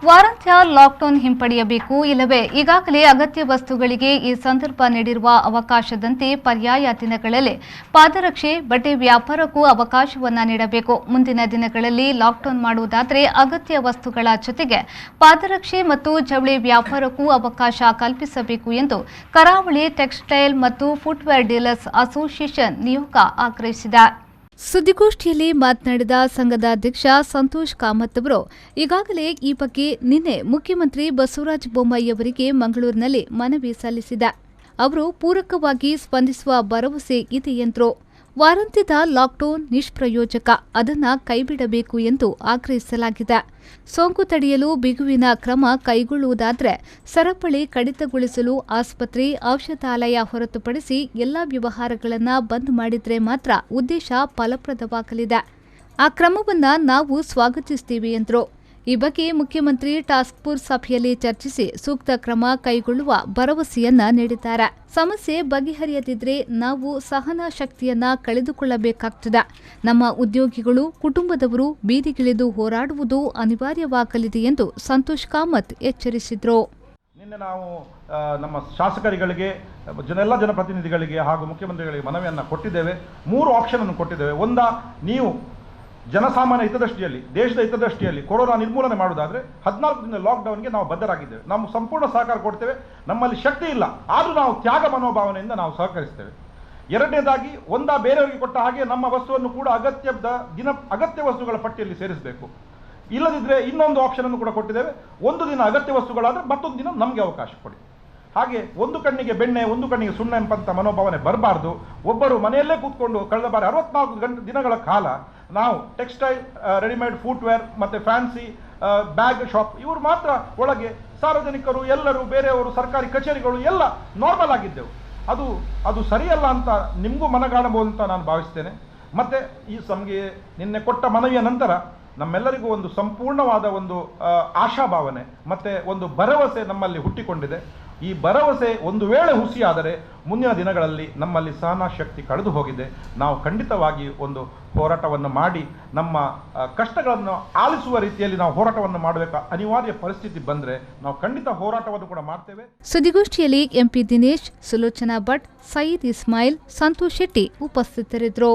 ವಾರಾಂತ್ಯ lockdown ಹಿಂಪಡೆಯಬೇಕು, ಇಲ್ಲವೇ ಈಗಾಗಲೇ ಅಗತ್ಯ ವಸ್ತುಗಳಿಗೆ ಈ ಸಂದರ್ಭ ನೀಡಿರುವ ಅವಕಾಶದಂತೆ ಪರ್ಯಾಯ ದಿನಗಳಲ್ಲಿ ಪಾದರಕ್ಷೆ, ಬಟ್ಟೆ ವ್ಯಾಪಾರಕ್ಕೂ ಅವಕಾಶವನ್ನ ನೀಡಬೇಕು. ಮುಂದಿನ ದಿನಗಳಲ್ಲಿ ಲಾಕ್ಡೌನ್ ಮಾಡುವುದಾದರೆ ಅಗತ್ಯ ವಸ್ತುಗಳ ಜೊತೆಗೆ ಪಾದರಕ್ಷೆ ಮತ್ತು ಜವಳಿ ವ್ಯಾಪಾರಕ್ಕೂ ಅವಕಾಶ ಕಲ್ಪಿಸಬೇಕು ಎಂದು ಕರಾವಳಿ ಟೆಕ್ಸ್ಟೈಲ್ ಮತ್ತು ಫುಟ್ವೇರ್ ಡೀಲರ್ಸ್ ಅಸೋಸಿಯೇಷನ್ ನಿಯೋಗ ಆಗ್ರಹಿಸಿದೆ. ಸುದ್ದಿಗೋಷ್ಠಿಯಲ್ಲಿ ಮಾತನಾಡಿದ ಸಂಘದ ಅಧ್ಯಕ್ಷ ಸಂತೋಷ್ ಕಾಮತ್ ಅವರು ಈಗಾಗಲೇ ಈ ಬಗ್ಗೆ ನಿನ್ನೆ ಮುಖ್ಯಮಂತ್ರಿ ಬಸವರಾಜ ಬೊಮ್ಮಾಯಿ ಅವರಿಗೆ ಮಂಗಳೂರಿನಲ್ಲಿ ಮನವಿ ಸಲ್ಲಿಸಿದೆ. ಅವರು ಪೂರಕವಾಗಿ ಸ್ಪಂದಿಸುವ ಭರವಸೆ ಇದೆ ಎಂದರು. ವಾರಾಂತ್ಯದ ಲಾಕ್ಡೌನ್ ನಿಷ್ಪ್ರಯೋಜಕ, ಅದನ್ನು ಕೈಬಿಡಬೇಕು ಎಂದು ಆಗ್ರಹಿಸಲಾಗಿದೆ. ಸೋಂಕು ತಡೆಯಲು ಬಿಗುವಿನ ಕ್ರಮ ಕೈಗೊಳ್ಳುವುದಾದರೆ ಸರಪಳಿ ಕಡಿತಗೊಳಿಸಲು ಆಸ್ಪತ್ರೆ, ಔಷಧಾಲಯ ಹೊರತುಪಡಿಸಿ ಎಲ್ಲಾ ವ್ಯವಹಾರಗಳನ್ನು ಬಂದ್ ಮಾಡಿದರೆ ಮಾತ್ರ ಉದ್ದೇಶ ಫಲಪ್ರದವಾಗಲಿದೆ. ಆ ಕ್ರಮವನ್ನು ನಾವು ಸ್ವಾಗತಿಸುತ್ತೇವೆ ಎಂದರು. ಈ ಬಗ್ಗೆ ಮುಖ್ಯಮಂತ್ರಿ ಟಾಸ್ಕ್ ಫೋರ್ಸ್ ಸಭೆಯಲ್ಲಿ ಚರ್ಚಿಸಿ ಸೂಕ್ತ ಕ್ರಮ ಕೈಗೊಳ್ಳುವ ಭರವಸೆಯನ್ನ ನೀಡಿದ್ದಾರೆ. ಸಮಸ್ಯೆ ಬಗೆಹರಿಯದಿದ್ರೆ ನಾವು ಸಹನಾ ಶಕ್ತಿಯನ್ನ ಕಳೆದುಕೊಳ್ಳಬೇಕಾಗ್ತದೆ. ನಮ್ಮ ಉದ್ಯೋಗಿಗಳು, ಕುಟುಂಬದವರು ಬೀದಿಗಿಳಿದು ಹೋರಾಡುವುದು ಅನಿವಾರ್ಯವಾಗಲಿದೆ ಎಂದು ಸಂತೋಷ್ ಕಾಮತ್ ಎಚ್ಚರಿಸಿದರು. ನಿನ್ನೆ ನಾವು ನಮ್ಮ ಶಾಸಕರುಗಳಿಗೆ, ಎಲ್ಲ ಜನಪ್ರತಿನಿಧಿಗಳಿಗೆ ಹಾಗೂ ಮುಖ್ಯಮಂತ್ರಿಗಳಿಗೆ ಮನವಿಯನ್ನು ಕೊಟ್ಟಿದ್ದೇವೆ. 3 ಆಪ್ಷನ್ ಅನ್ನು ಕೊಟ್ಟಿದ್ದೇವೆ. ಒಂದ, ನೀವು ಜನಸಾಮಾನ್ಯ ಹಿತದೃಷ್ಟಿಯಲ್ಲಿ, ದೇಶದ ಹಿತದೃಷ್ಟಿಯಲ್ಲಿ ಕೊರೋನಾ ನಿರ್ಮೂಲನೆ ಮಾಡುವುದಾದರೆ 14 ದಿನ ಲಾಕ್ಡೌನ್ಗೆ ನಾವು ಬದ್ಧರಾಗಿದ್ದೇವೆ. ನಾವು ಸಂಪೂರ್ಣ ಸಹಕಾರ ಕೊಡ್ತೇವೆ. ನಮ್ಮಲ್ಲಿ ಶಕ್ತಿ ಇಲ್ಲ, ಆದರೂ ನಾವು ತ್ಯಾಗ ಮನೋಭಾವನೆಯಿಂದ ನಾವು ಸಹಕರಿಸ್ತೇವೆ. ಎರಡನೇದಾಗಿ, ಬೇರೆಯವರಿಗೆ ಕೊಟ್ಟ ಹಾಗೆ ನಮ್ಮ ವಸ್ತುವನ್ನು ಕೂಡ ಅಗತ್ಯ ವಸ್ತುಗಳ ಪಟ್ಟಿಯಲ್ಲಿ ಸೇರಿಸಬೇಕು. ಇಲ್ಲದಿದ್ದರೆ ಇನ್ನೊಂದು ಆಪ್ಷನ್ ಅನ್ನು ಕೂಡ ಕೊಟ್ಟಿದ್ದೇವೆ. 1 ದಿನ ಅಗತ್ಯ ವಸ್ತುಗಳಾದರೆ ಮತ್ತೊಂದು ದಿನ ನಮಗೆ ಅವಕಾಶ ಕೊಡಿ. ಹಾಗೆ ಒಂದು ಕಣ್ಣಿಗೆ ಬೆಣ್ಣೆ, ಒಂದು ಕಣ್ಣಿಗೆ ಸುಣ್ಣ ಎಂಬಂಥ ಮನೋಭಾವನೆ ಬರಬಾರ್ದು. ಒಬ್ಬರು ಮನೆಯಲ್ಲೇ ಕೂತ್ಕೊಂಡು ಕಳೆದ ಬಾರಿ 64 ದಿನಗಳ ಕಾಲ ನಾವು ಟೆಕ್ಸ್ಟೈಲ್, ರೆಡಿಮೇಡ್ ಫುಟ್ವೇರ್ ಮತ್ತು ಫ್ಯಾನ್ಸಿ ಬ್ಯಾಗ್ ಶಾಪ್ ಇವರು ಮಾತ್ರ ಒಳಗೆ, ಸಾರ್ವಜನಿಕರು ಎಲ್ಲರೂ, ಬೇರೆಯವರು, ಸರ್ಕಾರಿ ಕಚೇರಿಗಳು ಎಲ್ಲ ನಾರ್ಮಲ್ ಆಗಿದ್ದೆವು. ಅದು ಸರಿಯಲ್ಲ ಅಂತ ನಿಮಗೂ ಮನಗಾಣಬಹುದು ಅಂತ ನಾನು ಭಾವಿಸ್ತೇನೆ. ಮತ್ತು ನಮಗೆ ನಿನ್ನೆ ಕೊಟ್ಟ ಮನವಿಯ ನಂತರ ನಮ್ಮೆಲ್ಲರಿಗೂ ಒಂದು ಸಂಪೂರ್ಣವಾದ ಒಂದು ಆಶಾಭಾವನೆ ಮತ್ತು ಒಂದು ಭರವಸೆ ನಮ್ಮಲ್ಲಿ ಹುಟ್ಟಿಕೊಂಡಿದೆ. ಈ ಭರವಸೆ ಒಂದು ವೇಳೆ ಹುಸಿಯಾದರೆ ಮುಂದಿನ ದಿನಗಳಲ್ಲಿ ನಮ್ಮಲ್ಲಿ ಸಹನಾ ಶಕ್ತಿ ಕಳೆದು ಹೋಗಿದೆ. ನಾವು ಖಂಡಿತವಾಗಿ ಒಂದು ಹೋರಾಟವನ್ನು ಮಾಡಿ ನಮ್ಮ ಕಷ್ಟಗಳನ್ನು ಆಲಿಸುವ ರೀತಿಯಲ್ಲಿ ನಾವು ಹೋರಾಟವನ್ನು ಮಾಡಬೇಕು. ಅನಿವಾರ್ಯ ಪರಿಸ್ಥಿತಿ ಬಂದರೆ ನಾವು ಖಂಡಿತ ಹೋರಾಟವನ್ನು ಕೂಡ ಮಾಡ್ತೇವೆ. ಸುದ್ದಿಗೋಷ್ಠಿಯಲ್ಲಿ ಎಂಪಿ ದಿನೇಶ್, ಸುಲೋಚನಾ ಭಟ್, ಸಯೀದ್ ಇಸ್ಮಾಯಿಲ್, ಸಂತೋಷ್ ಶೆಟ್ಟಿ ಉಪಸ್ಥಿತರಿದ್ದರು.